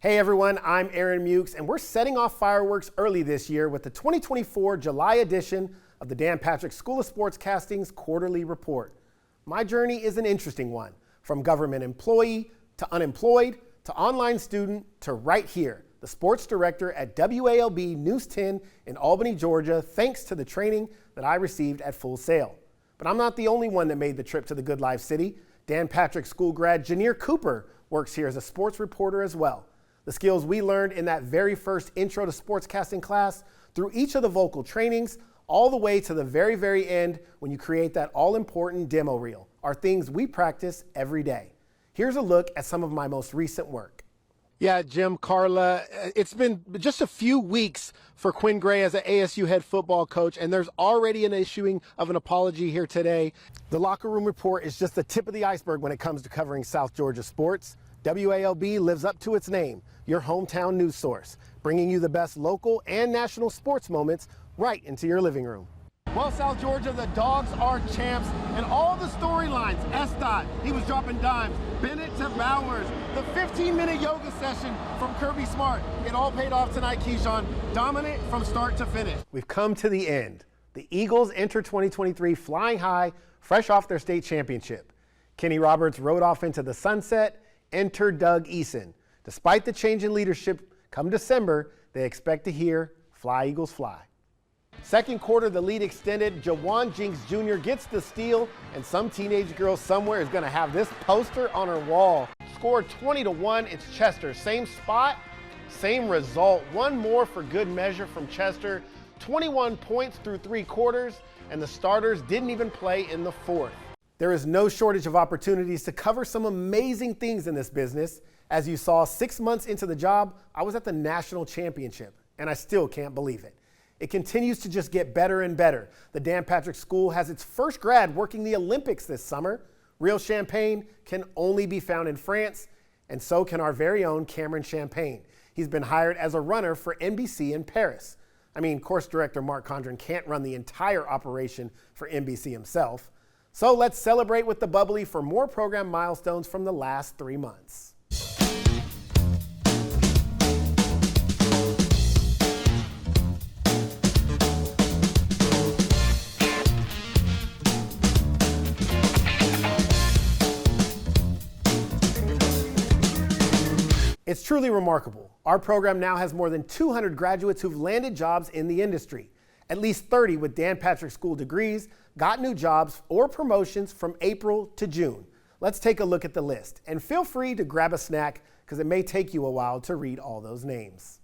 Hey everyone, I'm Aaron Meaux, and we're setting off fireworks early this year with the 2024 July edition of the Dan Patrick School of Sportscasting's quarterly report. My journey is an interesting one, from government employee to unemployed to online student to right here, the sports director at WALB News 10 in Albany, Georgia, thanks to the training that I received at Full Sail. But I'm not the only one that made the trip to the Good Life City. Dan Patrick School grad Janier Cooper works here as a sports reporter as well. The skills we learned in that very first intro to sportscasting class, through each of the vocal trainings, all the way to the very, very end when you create that all-important demo reel, are things we practice every day. Here's a look at some of my most recent work. Yeah, Jim, Carla, it's been just a few weeks for Quinn Gray as an ASU head football coach, and there's already an issuing of an apology here today. The locker room report is just the tip of the iceberg when it comes to covering South Georgia sports. WALB lives up to its name, your hometown news source, bringing you the best local and national sports moments right into your living room. Well, South Georgia, the Dogs are champs, and all the storylines, Estott, he was dropping dimes, Bennett to Bowers, the 15-minute yoga session from Kirby Smart, it all paid off tonight, Keyshawn, dominant from start to finish. We've come to the end. The Eagles enter 2023 flying high, fresh off their state championship. Kenny Roberts rode off into the sunset. Enter Doug Eason. Despite the change in leadership, come December, they expect to hear "Fly Eagles Fly." Second quarter, the lead extended. Jawan Jinks Jr. gets the steal, and some teenage girl somewhere is going to have this poster on her wall. Scored 20-1. It's Chester. Same spot, same result. One more for good measure from Chester. 21 points through 3 quarters, and the starters didn't even play in the fourth. There is no shortage of opportunities to cover some amazing things in this business. As you saw, 6 months into the job, I was at the national championship, and I still can't believe it. It continues to just get better and better. The Dan Patrick School has its first grad working the Olympics this summer. Real champagne can only be found in France, and so can our very own Cameron Champagne. He's been hired as a runner for NBC in Paris. I mean, course director Mark Condren can't run the entire operation for NBC himself. So let's celebrate with the bubbly for more program milestones from the last 3 months. It's truly remarkable. Our program now has more than 200 graduates who've landed jobs in the industry. At least 30 with Dan Patrick School degrees got new jobs or promotions from April to June. Let's take a look at the list, and feel free to grab a snack because it may take you a while to read all those names.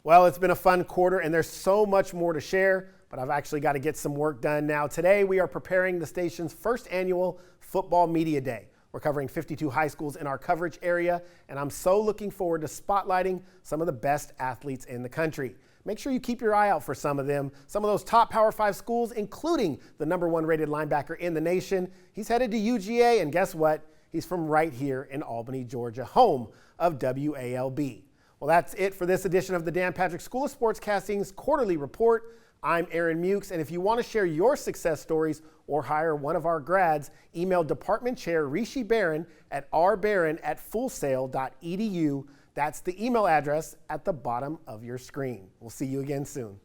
Well, it's been a fun quarter, and there's so much more to share, but I've actually got to get some work done now. Today, we are preparing the station's first annual Football Media Day. We're covering 52 high schools in our coverage area, and I'm so looking forward to spotlighting some of the best athletes in the country. Make sure you keep your eye out for some of them. Some of those top Power 5 schools, including the #1 rated linebacker in the nation. He's headed to UGA, and guess what? He's from right here in Albany, Georgia, home of WALB. Well, that's it for this edition of the Dan Patrick School of Sportscasting's quarterly report. I'm Aaron Meaux, and if you want to share your success stories or hire one of our grads, email Department Chair Rishi Barron at rbarron@fullsail.edu. That's the email address at the bottom of your screen. We'll see you again soon.